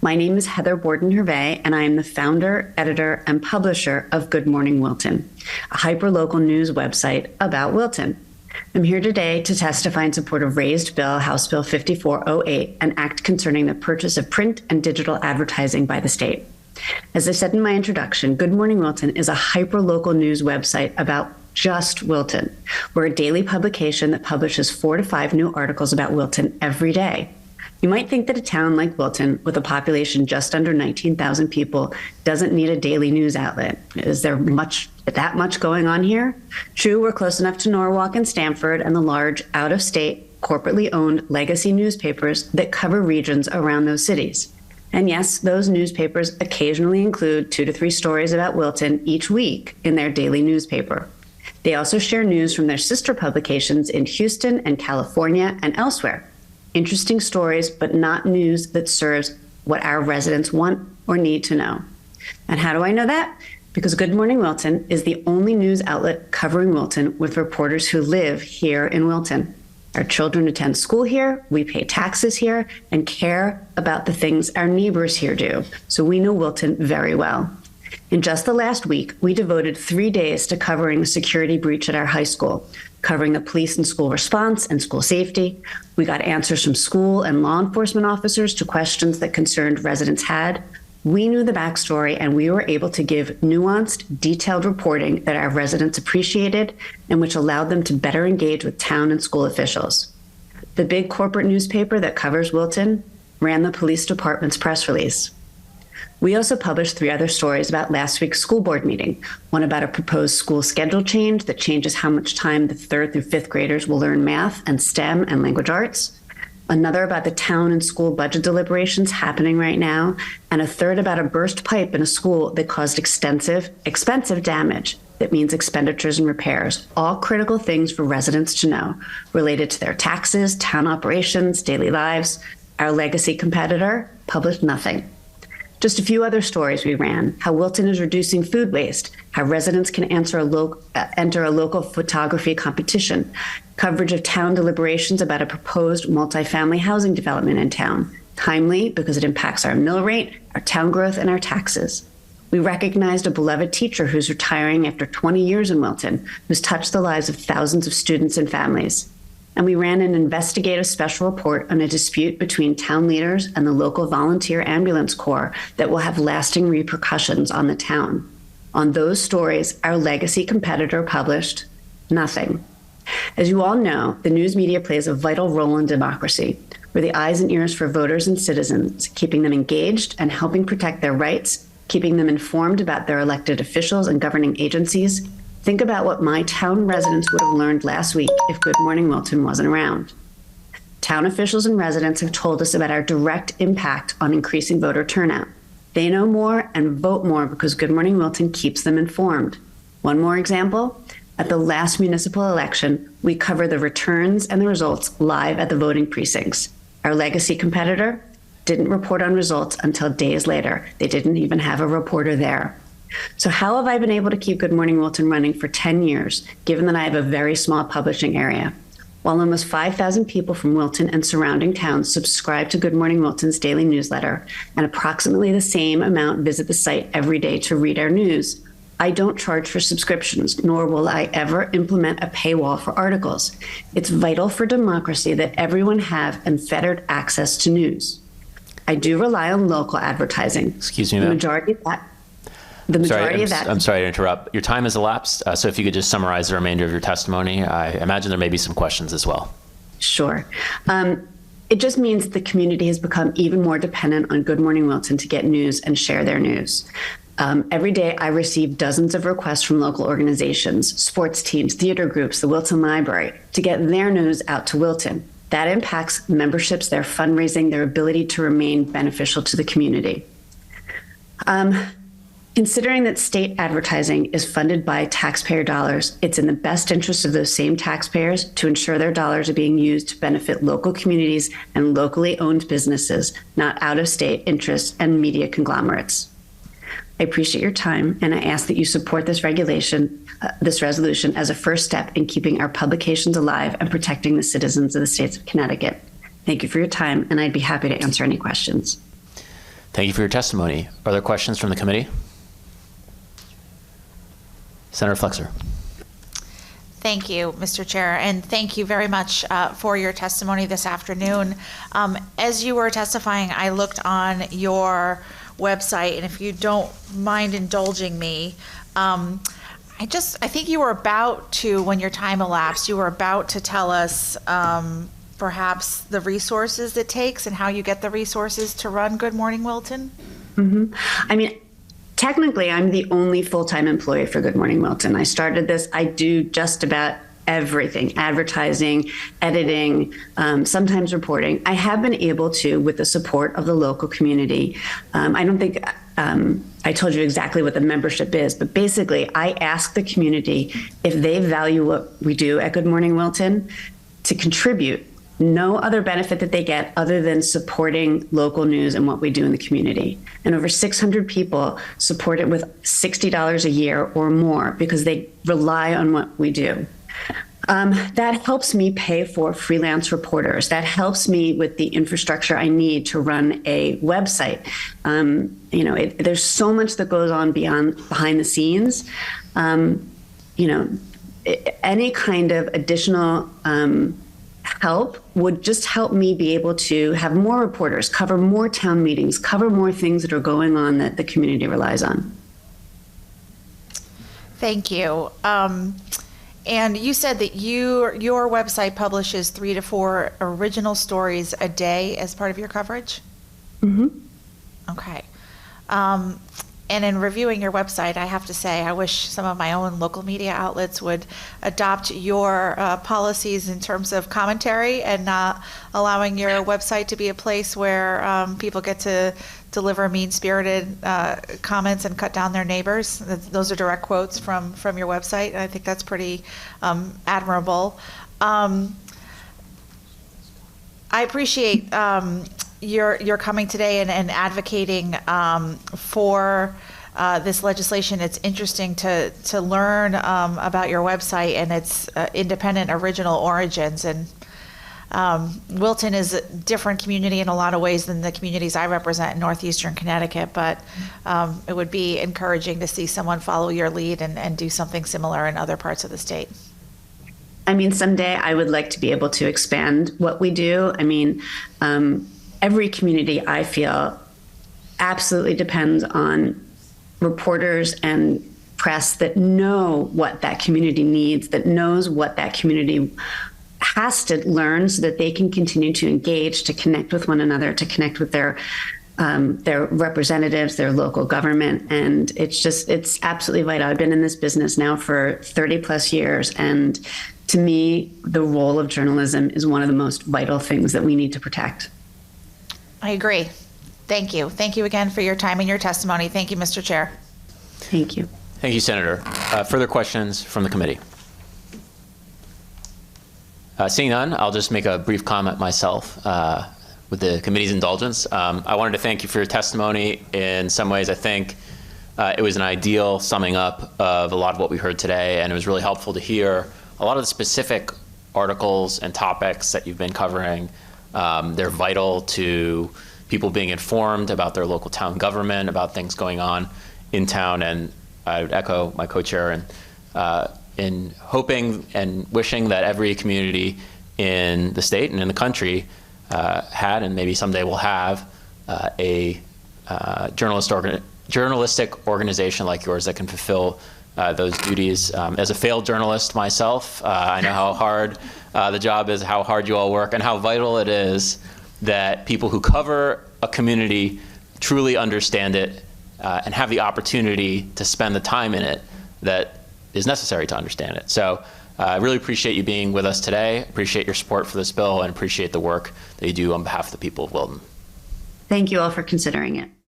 My name is Heather Borden Herve, and I am the founder, editor, and publisher of Good Morning Wilton, a hyperlocal news website about Wilton. I'm here today to testify in support of raised bill, House Bill 5408, an act concerning the purchase of print and digital advertising by the state. As I said in my introduction, Good Morning Wilton is a hyperlocal news website about just Wilton. We're a daily publication that publishes 4 to 5 new articles about Wilton every day. You might think that a town like Wilton, with a population just under 19,000 people, doesn't need a daily news outlet. Is there that much going on here? True, we're close enough to Norwalk and Stamford and the large, out-of-state, corporately owned legacy newspapers that cover regions around those cities. And yes, those newspapers occasionally include 2 to 3 stories about Wilton each week in their daily newspaper. They also share news from their sister publications in Houston and California and elsewhere. Interesting stories, but not news that serves what our residents want or need to know. And how do I know that? Because Good Morning Wilton is the only news outlet covering Wilton with reporters who live here in Wilton. Our children attend school here, we pay taxes here, and care about the things our neighbors here do. So we know Wilton very well. In just the last week, we devoted 3 days to covering the security breach at our high school, covering the police and school response and school safety. We got answers from school and law enforcement officers to questions that concerned residents had. We knew the backstory, and we were able to give nuanced, detailed reporting that our residents appreciated and which allowed them to better engage with town and school officials. The big corporate newspaper that covers Wilton ran the police department's press release. We also published 3 other stories about last week's school board meeting, one about a proposed school schedule change that changes how much time the 3rd through 5th graders will learn math and STEM and language arts, another about the town and school budget deliberations happening right now, and a third about a burst pipe in a school that caused expensive damage. That means expenditures and repairs, all critical things for residents to know, related to their taxes, town operations, daily lives. Our legacy competitor published nothing. Just a few other stories we ran: how Wilton is reducing food waste, how residents can enter a local photography competition, coverage of town deliberations about a proposed multifamily housing development in town, timely because it impacts our mill rate, our town growth, and our taxes. We recognized a beloved teacher who's retiring after 20 years in Wilton, who's touched the lives of thousands of students and families. And we ran an investigative special report on a dispute between town leaders and the local volunteer ambulance corps that will have lasting repercussions on the town. On those stories, our legacy competitor published nothing. As you all know, the news media plays a vital role in democracy. We're the eyes and ears for voters and citizens, keeping them engaged and helping protect their rights, keeping them informed about their elected officials and governing agencies. Think about what my town residents would have learned last week if Good Morning Wilton wasn't around. Town officials and residents have told us about our direct impact on increasing voter turnout. They know more and vote more because Good Morning Wilton keeps them informed. One more example: at the last municipal election, we covered the returns and the results live at the voting precincts. Our legacy competitor didn't report on results until days later. They didn't even have a reporter there. So how have I been able to keep Good Morning Wilton running for 10 years, given that I have a very small publishing area? While almost 5,000 people from Wilton and surrounding towns subscribe to Good Morning Wilton's daily newsletter, and approximately the same amount visit the site every day to read our news, I don't charge for subscriptions, nor will I ever implement a paywall for articles. It's vital for democracy that everyone have unfettered access to news. I do rely on local advertising. Excuse me, ma'am. The majority of that. I'm sorry to interrupt. Your time has elapsed, so if you could just summarize the remainder of your testimony. I imagine there may be some questions as well. Sure. It just means the community has become even more dependent on Good Morning Wilton to get news and share their news. Every day I receive dozens of requests from local organizations, sports teams, theater groups, the Wilton Library, to get their news out to Wilton. That impacts memberships, their fundraising, their ability to remain beneficial to the community. Considering that state advertising is funded by taxpayer dollars, it's in the best interest of those same taxpayers to ensure their dollars are being used to benefit local communities and locally owned businesses, not out-of-state interests and media conglomerates. I appreciate your time, and I ask that you support this resolution as a first step in keeping our publications alive and protecting the citizens of the states of Connecticut. Thank you for your time, and I'd be happy to answer any questions. Thank you for your testimony. Are there questions from the committee? Senator Flexer. Thank you, Mr. Chair, and thank you very much for your testimony this afternoon. As you were testifying, I looked on your website, and if you don't mind indulging me, I think you were about to, when your time elapsed, you were about to tell us perhaps the resources it takes and how you get the resources to run Good Morning Wilton. Mm-hmm. I mean, technically, I'm the only full-time employee for Good Morning Wilton. I started this. I do just about everything: advertising, editing, sometimes reporting. I have been able to, with the support of the local community. I don't think I told you exactly what the membership is, but basically, I ask the community if they value what we do at Good Morning Wilton to contribute. No other benefit that they get other than supporting local news and what we do in the community. And over 600 people support it with $60 a year or more because they rely on what we do. That helps me pay for freelance reporters. That helps me with the infrastructure I need to run a website. There's so much that goes on behind the scenes. Any kind of additional help would just help me be able to have more reporters, cover more town meetings, cover more things that are going on that the community relies on. Thank you. And you said that your website publishes 3 to 4 original stories a day as part of your coverage? Mm-hmm. Okay. And in reviewing your website, I have to say, I wish some of my own local media outlets would adopt your policies in terms of commentary and not allowing your website to be a place where people get to deliver mean-spirited comments and cut down their neighbors. Those are direct quotes from your website, and I think that's pretty admirable. I appreciate your coming today and advocating for this legislation. It's interesting to learn about your website and its independent original origins. And Wilton is a different community in a lot of ways than the communities I represent in northeastern Connecticut, but it would be encouraging to see someone follow your lead and do something similar in other parts of the state. I mean, someday I would like to be able to expand what we do. I mean, every community, I feel, absolutely depends on reporters and press that know what that community needs, that knows what that community has to learn so that they can continue to engage, to connect with one another, to connect with their representatives, their local government. And it's absolutely vital. I've been in this business now for 30 plus years. And to me, the role of journalism is one of the most vital things that we need to protect. I agree. Thank you. Thank you again for your time and your testimony. Thank you, Mr. Chair. Thank you. Thank you, Senator. Further questions from the committee? Seeing none, I'll just make a brief comment myself with the committee's indulgence. I wanted to thank you for your testimony. In some ways, I think it was an ideal summing up of a lot of what we heard today, and it was really helpful to hear a lot of the specific articles and topics that you've been covering. They're vital to people being informed about their local town government, about things going on in town, and I would echo my co-chair in hoping and wishing that every community in the state and in the country had, and maybe someday will have, a journalistic organization like yours that can fulfill those duties. As a failed journalist myself, I know how hard the job is, how hard you all work, and how vital it is that people who cover a community truly understand it and have the opportunity to spend the time in it that is necessary to understand it. So I really appreciate you being with us today, appreciate your support for this bill, and appreciate the work that you do on behalf of the people of Wilton. Thank you all for considering it.